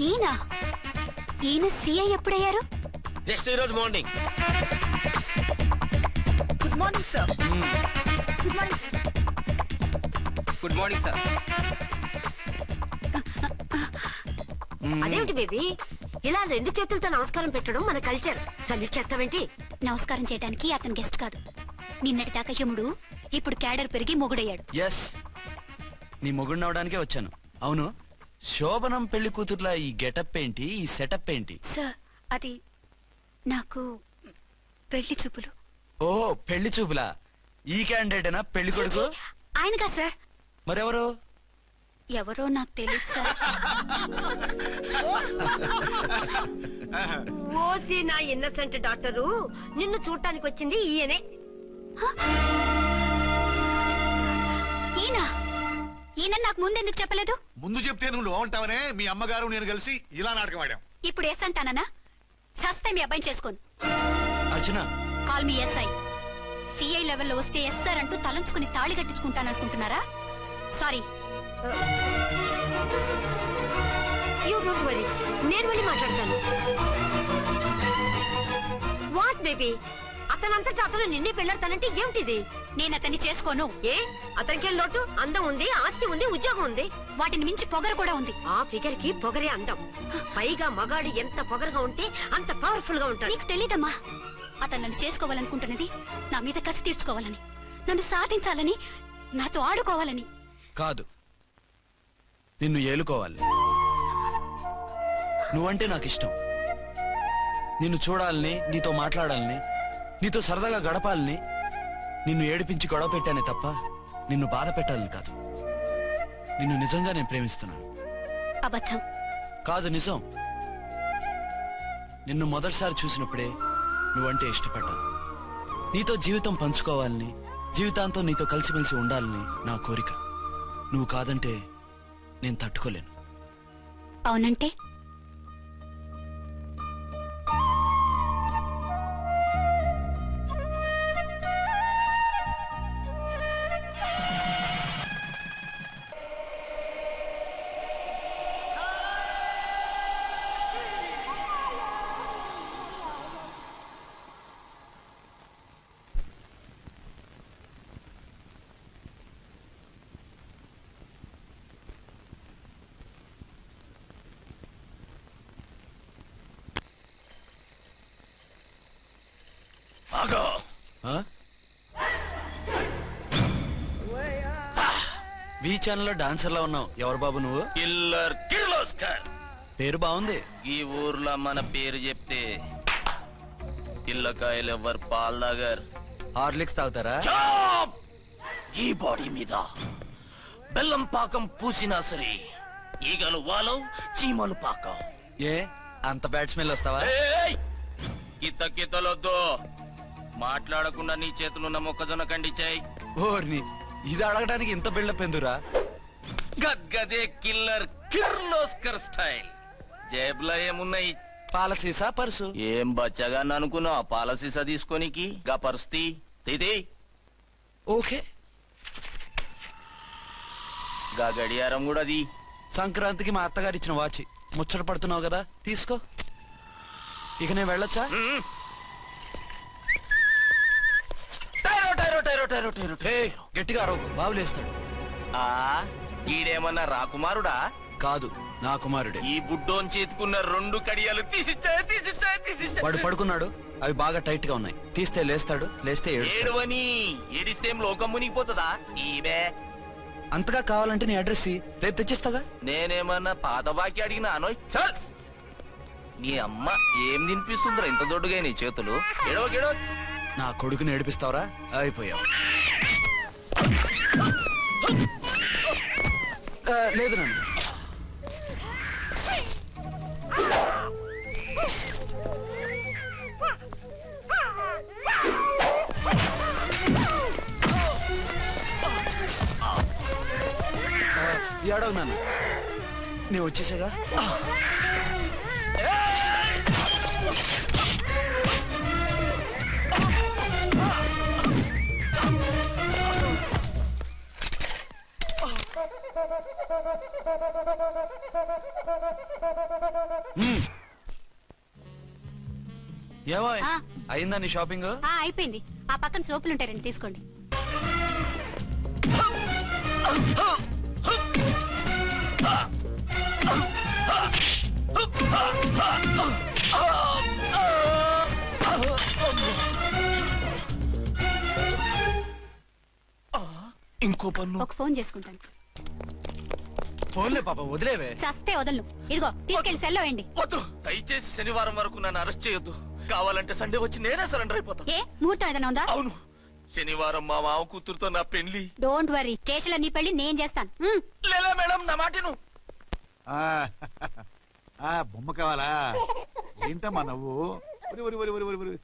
ఈయన ఈయన CI ఎప్పుడయ్యారు? Just ఈ రోజు morning. Good morning sir. Good morning sir. Good morning sir. అదేమిటి బేబీ, ఇలా 2 చేతులతో నమస్కారం పెట్టడం మన కల్చర్. సల్యూట్ చేస్తావేంటి? నమస్కారం చేయడానికి అతను గెస్ట్ కాదు. నిన్నటి దాకా యముడు, ఇప్పుడు క్యాడర్ పెరిగి మొగుడయ్యాడు. ఎస్, నీ మొగుడినవడానికే వచ్చాను. అవును, శోభనం పెళ్లి కూతుర్లా ఈ గెటప్ ఏంటి, ఈ సెటప్ ఏంటి? సార్, అది నాకు పెళ్లి చూపులు. ఓ, పెళ్లి చూపులా? ఈ క్యాండిడేటేనా పెళ్లి కొడుకు? ఆయనగా సార్. మరెవరు? ఎవరో నాకు తెలియదు సార్. ఓసి నా ఇన్నసెంట్ డాక్టరు, నిన్ను చూడటానికి వచ్చింది ఈయనే. ఈయన ఈయన నాకు ముందెందుకు చెప్పలేదు? ముందు చెప్తే నువ్వు బాగుంటావనే మీ అమ్మగారు నేను కలిసి ఇలా నాటకం ఆడాం. ఇప్పుడు ఎస్ అంటానా? సస్తే మీ అబ్బాయిని చేసుకోను. అర్చన, కాల్ మీ ఎస్ఐ. సిఐ లెవెల్లో వస్తే ఎస్ఆర్ అంటూ తలంచుకుని తాళి కట్టించుకుంటాననుకుంటున్నారా? సారీ. యూ డోంట్ వరీ, నేను వెళ్ళి మాట్లాడతాను. వాట్ బేబీ, అతనంతటా అతను నిన్నే పెళ్ళాడతానంటే ఏమిటిది? నేను అతన్ని చేసుకోను. ఏ, అతనికేం లోటు? అందం ఉంది, ఆస్తి ఉంది, ఉద్యోగం ఉంది. వాటిని మించి పొగరు కూడా ఉంది. ఆ ఫిగర్ కి పొగరే అందం. పైగా మగాడు ఎంత పొగరుగా ఉంటే అంత పవర్ఫుల్ గా ఉంటాడు. నీకు తెలీదమ్మా, అతను నన్ను చేసుకోవాలనుకుంటున్నది నా మీద కసి తీర్చుకోవాలని, నన్ను సాధించాలని, నాతో ఆడుకోవాలని కాదు, నిన్ను ఏలుకోవాలి. నువ్వంటే నాకు ఇష్టం. నిన్ను చూడాలని, నీతో మాట్లాడాలని, నీతో సరదాగా గడపాలని, నిన్ను ఏడిపించి గొడవ పెట్టానే తప్ప నిన్ను బాధ పెట్టాలని కాదు. నిన్ను నిజంగా నేను ప్రేమిస్తున్నాను. అబద్ధం కాదు, నిజం. నిన్ను మొదటిసారి చూసినప్పుడే నువ్వంటే ఇష్టపడ్డాను. నీతో జీవితం పంచుకోవాలని, జీవితాంతం నీతో కలిసిమెలిసి ఉండాలని నా కోరిక. నువ్వు కాదంటే నేను తట్టుకోలేను. అవునంటే బీ ఛానల్లో డాన్సర్ లా ఉన్నావు. ఎవరు బాబు నువ్వు? కిల్లర్ కిర్లోస్కర్. పేరు బాగుంది. ఈ ఊర్లో మన పేరు చెప్తే పిల్లకాయలు ఎవరు పాల్ తాగర్. హార్లిక్స్ తాగుతారా? ఈ బాడీ మీద బెల్లం పాకం పూసినా సరే ఈగలు వాలవు, చీమలు పాకం. ఏ అంత బ్యాడ్ స్మెల్ వస్తావా? కిత కితలొద్దు. మాట్లాడకుండా నీ చేతులున్న మొక్కజొన్న కండిచాయి. ఓర్ని, ఇది అడగడానికి ఇంత బిల్డప్ ఎందురా? గద్గదే కిల్లర్ కిర్లోస్కర్ స్టైల్. జేబులో ఏమున్నాయి? పాలసీసా, పర్సు? ఏం బచ్చగా అనుకున్నావు? పాలసీసా తీసుకోనికి గా పరిస్థితి తీది. ఓకే, గా గడియారం కూడా అది. సంక్రాంతికి మా అత్తగారు ఇచ్చిన వాచి. ముచ్చట పడుతున్నావు కదా, తీసుకో. ఇక నేను వెళ్ళొచ్చా? గట్టిగా అరవకు, బావులేస్తాడు. ఈడేమన్నా రాకుమారుడా? కాదు, నా కుమారుడే. ఈ బుడ్డోన్ చేతుకున్న 2 కడియాలు తీసిచ్చా. వాడు పడుకున్నాడు, అవి బాగా టైట్ గా ఉన్నాయి. తీస్తే లేస్తాడు, లేస్తే ఏడవని. ఏడిస్తే లోకం మునిగిపోతుందా? ఈబే అంతగా కావాలంటే నీ అడ్రస్ రేపు తెచ్చిస్తాగా. నేనేమన్నా పాత బాకి అడిగినా అనోయ్. చల్, నీ అమ్మ ఏం తినిపిస్తుందిరా ఇంత దొడ్డుగా నీ చేతులు? గెడవ నా కొడుకుని ఏడిపిస్తావరా? అయిపోయావు. లేదు నన్ను. ఏడవు నాన్న, నేను వచ్చేసాగా. ఏమో ఆ. అయిందా నీ షాపింగ్? అయిపోయింది. ఆ పక్కన సోపులు ఉంటాయి, రండి తీసుకోండి. ఇంకో పన్ను. ఒక ఫోన్ చేసుకుంటాను. ఫోన్లే పాప, వదిలేవే. చస్తే వదలను. ఇదిగో తీసుకెళ్లి సెల్లో వేయండి. వద్దు, దయచేసి శనివారం వరకు నన్ను అరెస్ట్ చేయొద్దు. కావాలంటే సండే వచ్చి నేనే సరెండర్ అయిపోతా. ఏ ముహూర్తం ఏదైనా ఉందా? అవును, శనివారం మా మామ కూతురుతో నా పెళ్లి. డోంట్ వరీ, స్టేషన్ లో నీ పెళ్లి నేను చేస్తాను. లేలా మేడం, నా మాటను. బొమ్మ కావాలా? ఏంటమ్మా నవ్వు? ఒరి ఒరి ఒరి ఒరి ఒరి ఒరి.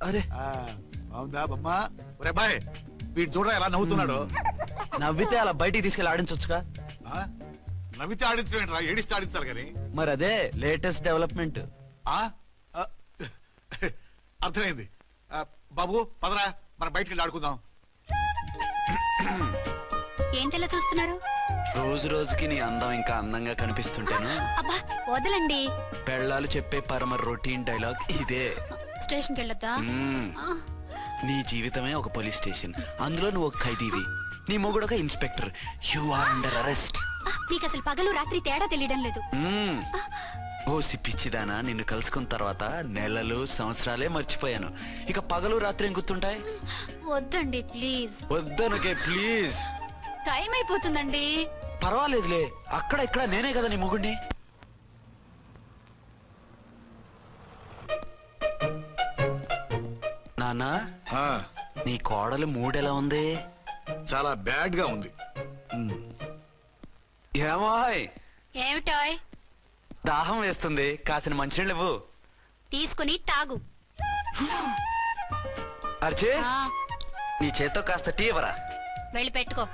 అరే బాగుందా బొమ్మ? ఒరే బాయ్, వీడు చూడరా ఎలా నవ్వుతున్నాడు. నవ్వితే అలా బయటికి తీసుకెళ్ళి ఆడించొచ్చుగా. నవ్వితే ఆడించలేంట్రా, ఏడిస్తే ఆడించాలి కానీ. మరి అదే లేటెస్ట్ డెవలప్మెంట్. అర్థమైంది. బాబు పదరా, మనం బయటికి వెళ్ళి ఆడుకుందాం. ఏంటలా చూస్తున్నారు? రోజు రోజుకి నీ అందం ఇంకా అందంగా కనిపిస్తుంటాను. అబ్బా వదలండి. పెళ్ళాలు చెప్పే పరమ రొటీన్ డైలాగ్ ఇదే. స్టేషన్కి వెళ్ళొద్దా? నీ జీవితమే ఒక పోలీస్ స్టేషన్, అందులో నువ్వు ఒక ఖైదీవి, నీ మొగుడు ఒక inspector. You are under arrest. మీకు అసలు పగలు రాత్రి తేడా తెలియడం లేదు. ఓ సిప్పిచ్చిదానా, నిన్ను కలుసుకున్న తర్వాత నెలలు సంవత్సరాలే మర్చిపోయాను. ఇక పగలు రాత్రి ఏం గుర్తుంటాయి? వద్దండి ప్లీజ్. వద్దనుకే ప్లీజ్. టైం అయిపోతుందండి. పర్వాలేదులే, అక్కడ ఇక్కడ నేనే కదా నీ మొగుడిని. నాన్నా, నీ కోడలు మూడెలా ఉంది? చాలా బ్యాడ్ గా ఉంది. ఏమాయ్, ఏమిటాయ్? దాహం వేస్తుంది, కాసిన మంచినీళ్ళు ఇవ్వు. తీసుకుని తాగు. అర్చే, ఆ, నీ చేత్తో కాస్త టీ ఇవ్వరా. వెళ్ళి పెట్టుకో.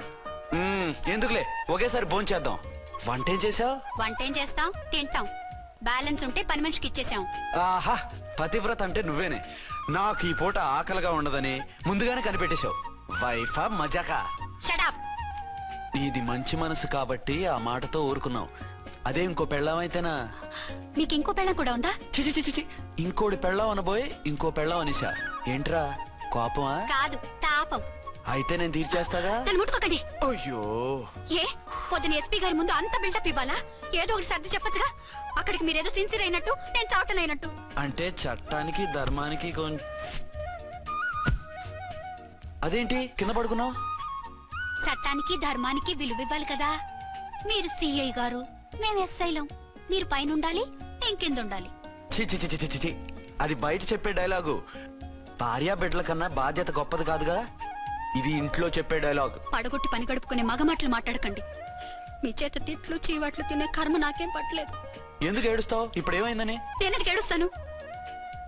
ఎందుకులే, ఒకేసారి భోంచేద్దాం. వంటేం చేసావు? వంటేం చేస్తాం, తింటాం. బ్యాలెన్స్ ఉంటే పని మనిషికి ఇచ్చేసాం. ఆహా, పతివ్రత అంటే నువ్వేనే. నాకు ఈ పూట ఆకలిగా ఉండదని ముందుగానే కనిపెట్టేశావు. వైఫా మజాకా? షడప్. నీది మంచి మనసు కాబట్టి ఆ మాటతో ఊరుకున్నావు. అదే ఇంకో పెళ్ళామైతేనా? మీకు ఇంకో పెళ్ళం కూడా ఉందా? చిచి చిచి చి, ఇంకోటి పెళ్ళాం అనబోయి ఇంకో పెళ్ళాం అనేసా. ఏంట్రా కోపమా? కాదు, తాపం. అయితే నేను తీర్చేస్తాగా. నన్ను ముట్టుకోకండి. అయ్యో, ఏ పొద్దున ఎస్పీ గారి ముందు అంత బిల్డప్ ఇవ్వాలా? ఏదో ఒకటి సర్ది చెప్పచ్చుగా. అక్కడికి మీరేదో సిన్సియర్ అయినట్టు, నేను చావటం అయినట్టు. అంటే చట్టానికి ధర్మానికి అదేంటి కింద పడుకున్నావు? చట్టానికి ధర్మానికి విలువివ్వాలి కదా. మీరు సిఐ గారు, మేము ఎస్ఐలం. మీరు పైన ఉండాలి, నేను కింద ఉండాలి. చి చి చి చి చి చి. అది బయట చెప్పే డైలాగు. భార్యా బిడ్డల కన్నా బాధ్యత గొప్పది కాదుగా. ఇది ఇంట్లో చెప్పే డైలాగ్. పడగొట్టి పని గడుపుకునే మగ మాటలు మాట్లాడకండి. మీ చేత తిట్లు చీవాట్లు తినే కర్మ నాకేం పట్టలేదు. ఎందుకు ఏడుస్తావు? ఇప్పుడు ఏమైందని? నేనెందుకు ఏడుస్తాను?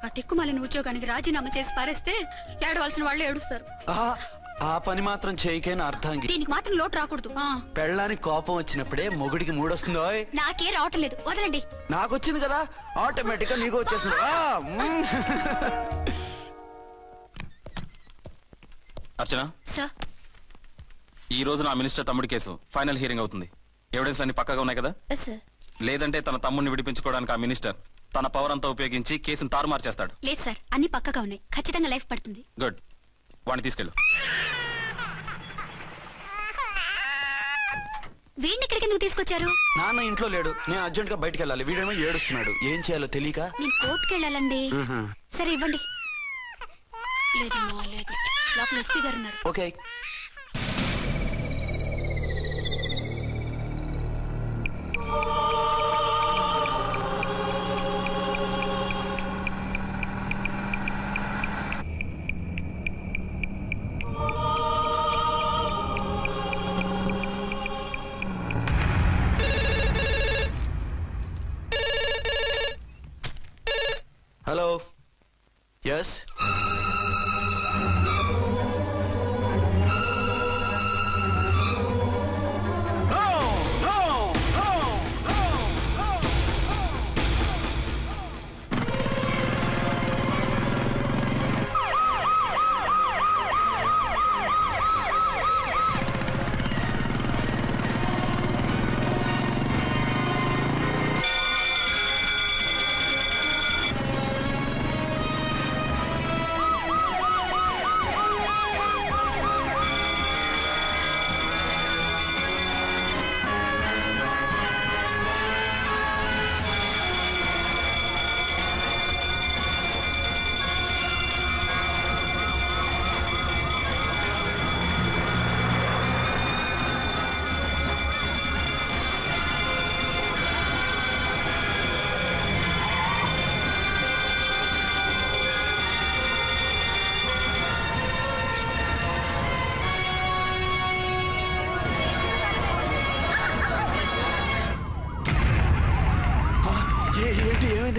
ఆ తిక్కుమాలిన ఉద్యోగానికి రాజీనామా చేసి పారేస్తే ఏడవలసిన వాళ్ళు ఏడుస్తారు. ఆహా, ఆ పని మాత్రం చేయకేన అర్థంగి. దీనికి మాత్రం లోటు రాకూడదు. పెళ్ళానికి కోపం వచ్చినప్పుడే మొగుడికి మూడొస్తుందో. నాకే రావటం లేదు, వదలండి. నాకొచ్చింది కదా, ఆటోమేటిక్ గా నీకు వచ్చేస్తుంది. అర్చన, సార్, ఈ రోజు నా మినిస్టర్ తమ్ముడి కేసు ఫైనల్ హియరింగ్ అవుతుంది. ఎవిడెన్స్ అన్ని పక్కగా ఉన్నాయి కదా? సార్. లేదంటే తన తమ్ముడిని విడిపించుకోవడానికి ఆ మినిస్టర్ తన పవర్ అంతా ఉపయోగించి కేసును తారుమారు చేస్తాడు. లేదు సార్, అన్ని పక్కగా ఉన్నాయి. ఖచ్చితంగా లైఫ్ పడుతుంది. గుడ్, వాడిని తీసుకెళ్ళు. వీడిని ఇక్కడికి ఎందుకు తీసుకొచ్చారు? నాన్న ఇంట్లో లేడు, నేను అర్జెంట్ గా బయటకు వెళ్ళాలి. వీడేమో ఏడుస్తున్నాడు, ఏం చేయాలో తెలియక. నేను కోర్టుకి వెళ్ళాలండి. సరే ఇవ్వండి. లేదమ్మా, లేదు. లోపల ఎస్పీ గారు ఉన్నారు. ఓకే. Hello, yes.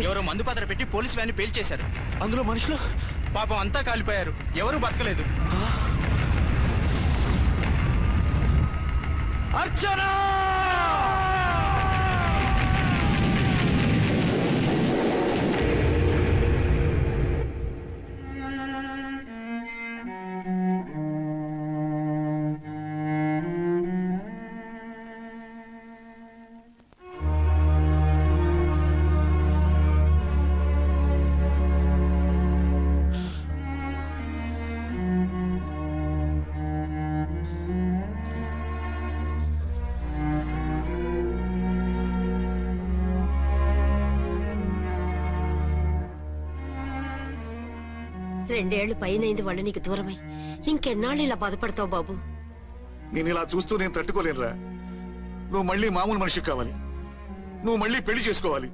ఎవరో మందు పాత్ర పెట్టి పోలీసు వ్యాన్ని పేల్చేశారు. అందులో మనుషులు పాపం అంతా కాలిపోయారు, ఎవరూ బతకలేదు. అర్చనా! రెండేళ్లు పైనైంది వాళ్ళు నీకు దూరమై. ఇంకెన్నాళ్ళు ఇలా బాధపడతావు బాబు? నేను ఇలా చూస్తూ నేను తట్టుకోలేనురా. నువ్వు మళ్ళీ మామూలు మనిషి కావాలి, నువ్వు మళ్ళీ పెళ్లి చేసుకోవాలి.